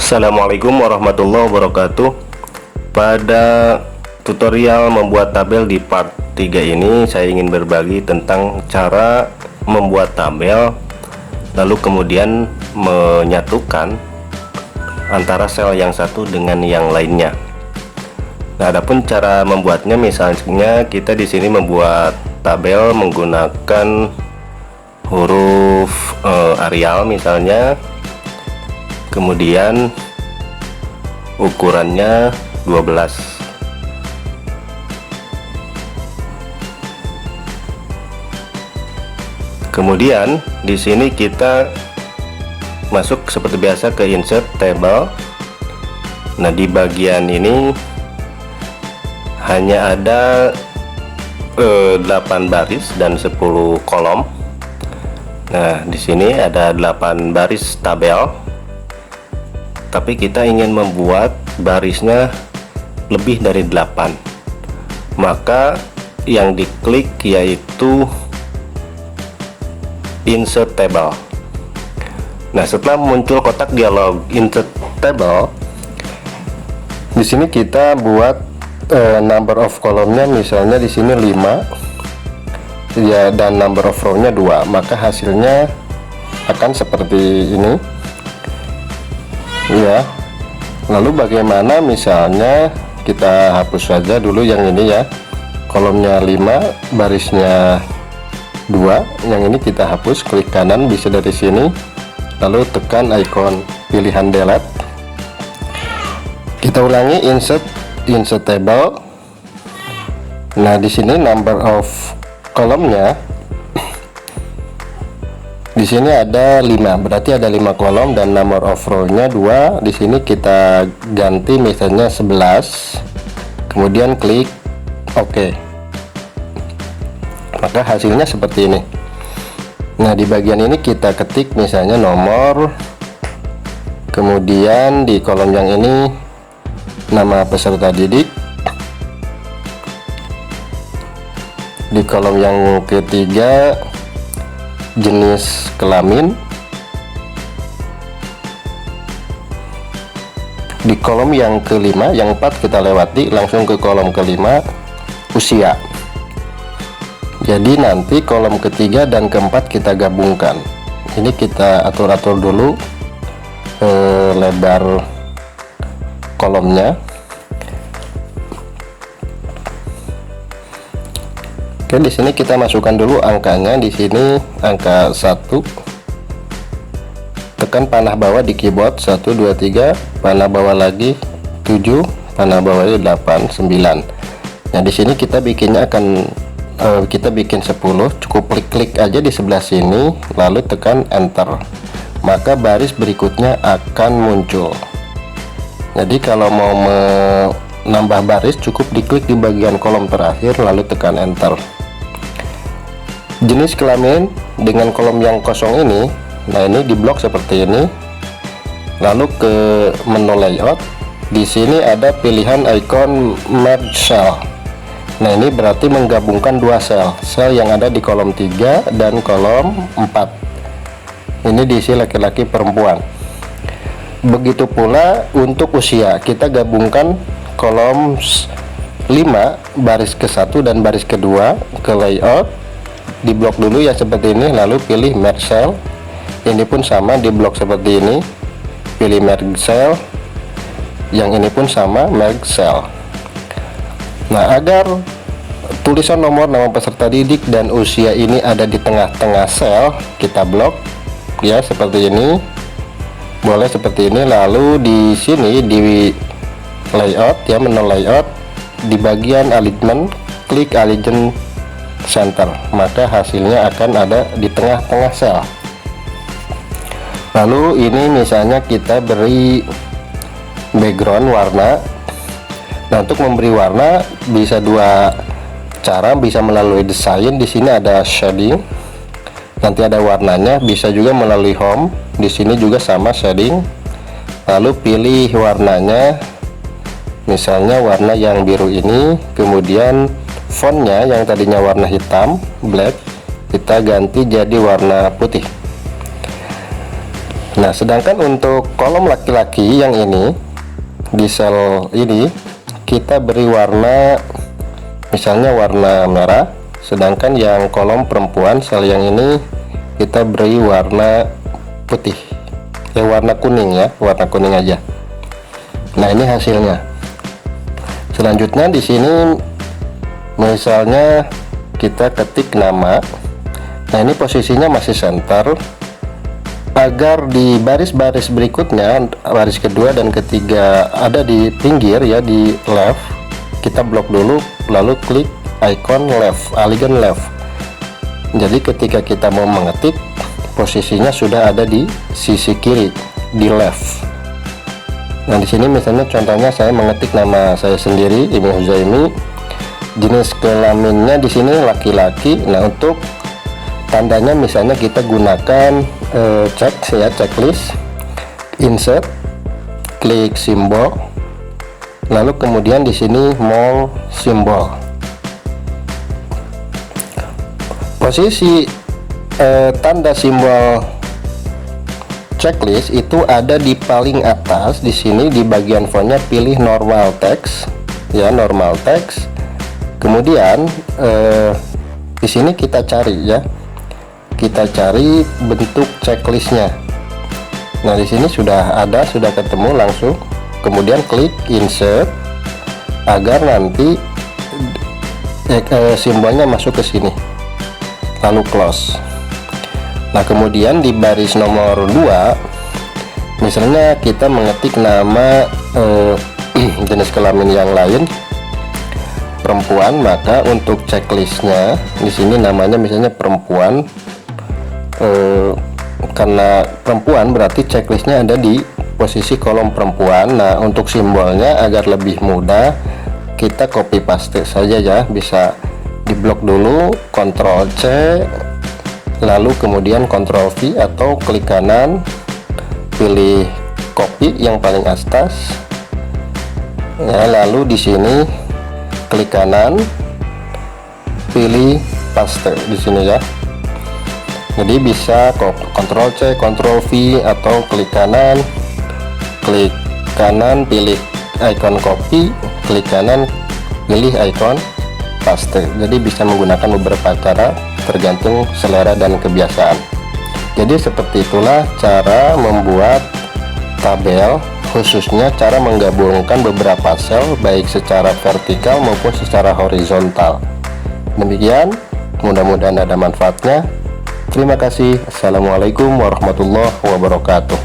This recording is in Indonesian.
Assalamualaikum warahmatullahi wabarakatuh. Pada tutorial membuat tabel di part 3 ini saya ingin berbagi tentang cara membuat tabel lalu kemudian menyatukan antara sel yang satu dengan yang lainnya. Nah, adapun cara membuatnya, misalnya kita di sini membuat tabel menggunakan huruf Arial misalnya, kemudian ukurannya 12. Kemudian di sini kita masuk seperti biasa ke insert table. Nah, di bagian ini hanya ada 8 baris dan 10 kolom. Nah, di sini ada 8 baris tabel, tapi kita ingin membuat barisnya lebih dari 8, maka yang diklik yaitu insert table. Nah, setelah muncul kotak dialog insert table, di sini kita buat number of kolomnya, misalnya di sini 5 ya, dan number of row-nya 2, maka hasilnya akan seperti ini ya. Lalu bagaimana, misalnya kita hapus saja dulu yang ini ya, kolomnya 5 barisnya 2, yang ini kita hapus. Klik kanan bisa dari sini, lalu tekan icon pilihan delete. Kita ulangi insert table. Nah, di sini number of kolomnya di sini ada 5, berarti ada 5 kolom, dan number of row-nya 2. Di sini kita ganti misalnya 11, kemudian klik OK, maka hasilnya seperti ini. Nah, di bagian ini kita ketik misalnya nomor, kemudian di kolom yang ini nama peserta didik, di kolom yang ketiga jenis kelamin, di kolom yang kelima, yang 4 kita lewati, langsung ke kolom kelima usia. Jadi nanti kolom ketiga dan keempat kita gabungkan. Ini kita atur-atur dulu lebar kolomnya. Oke, di sini kita masukkan dulu angkanya. Di sini angka 1. Tekan panah bawah di keyboard 1 2 3, panah bawah lagi 7, panah bawah 8 9. Nah, di sini kita bikinnya akan kita bikin 10. Cukup klik aja di sebelah sini, lalu tekan enter, maka baris berikutnya akan muncul. Jadi kalau mau menambah baris, cukup diklik di bagian kolom terakhir lalu tekan enter. Jenis kelamin dengan kolom yang kosong ini, nah ini diblok seperti ini. Lalu ke menu layout, di sini ada pilihan icon merge cell. Nah, ini berarti menggabungkan dua sel yang ada di kolom 3 dan kolom 4. Ini diisi laki-laki perempuan. Begitu pula untuk usia, kita gabungkan kolom 5 baris ke-1 dan baris kedua ke layout, diblok dulu ya seperti ini, lalu pilih merge cell. Ini pun sama, diblok seperti ini, pilih merge cell. Yang ini pun sama, merge cell. Nah, agar tulisan nomor, nama peserta didik, dan usia ini ada di tengah-tengah sel, kita blok ya seperti ini. Boleh seperti ini. Lalu di sini di layout ya, menu layout, di bagian alignment klik align center, maka hasilnya akan ada di tengah-tengah sel. Lalu ini misalnya kita beri background warna. Nah, untuk memberi warna bisa dua cara, bisa melalui desain. Di sini ada shading, nanti ada warnanya. Bisa juga melalui home, di sini juga sama shading. Lalu pilih warnanya, misalnya warna yang biru ini, kemudian fontnya yang tadinya warna hitam black kita ganti jadi warna putih. Nah, sedangkan untuk kolom laki-laki yang ini, di sel ini kita beri warna, misalnya warna merah, sedangkan yang kolom perempuan sel yang ini kita beri warna putih, warna kuning ya, warna kuning aja. Nah, ini hasilnya. Selanjutnya di sini misalnya kita ketik nama. Nah, ini posisinya masih center. Agar di baris-baris berikutnya, baris kedua dan ketiga ada di pinggir ya, di left, kita blok dulu, lalu klik icon left, align left. Jadi ketika kita mau mengetik, posisinya sudah ada di sisi kiri, di left. Nah, di sini misalnya contohnya saya mengetik nama saya sendiri, Ibnu Huzaimi, jenis kelaminnya di sini laki-laki. Nah, untuk tandanya misalnya kita gunakan checklist, insert, klik simbol, lalu kemudian di sini more simbol. Posisi tanda simbol checklist itu ada di paling atas. Di sini di bagian fontnya pilih normal text ya, normal text. Kemudian di sini kita cari ya, kita cari bentuk checklistnya. Nah, di sini sudah ada, sudah ketemu langsung. Kemudian klik insert agar nanti simbolnya masuk ke sini, lalu close. Nah, kemudian di baris nomor 2 misalnya kita mengetik nama jenis kelamin yang lain perempuan, maka untuk checklistnya di sini namanya misalnya perempuan. Karena perempuan berarti checklistnya ada di posisi kolom perempuan. Nah, untuk simbolnya agar lebih mudah kita copy paste saja ya, bisa diblok dulu, Ctrl C, lalu kemudian Ctrl V atau klik kanan, pilih copy yang paling atas ya, lalu di sini klik kanan, pilih paste di sini ya. Jadi bisa Ctrl C, Ctrl V atau klik kanan, pilih icon copy, klik kanan, pilih icon paste. Jadi bisa menggunakan beberapa cara tergantung selera dan kebiasaan. Jadi seperti itulah cara membuat tabel, khususnya cara menggabungkan beberapa sel baik secara vertikal maupun secara horizontal. Demikian, mudah-mudahan ada manfaatnya. Terima kasih. Assalamualaikum warahmatullahi wabarakatuh.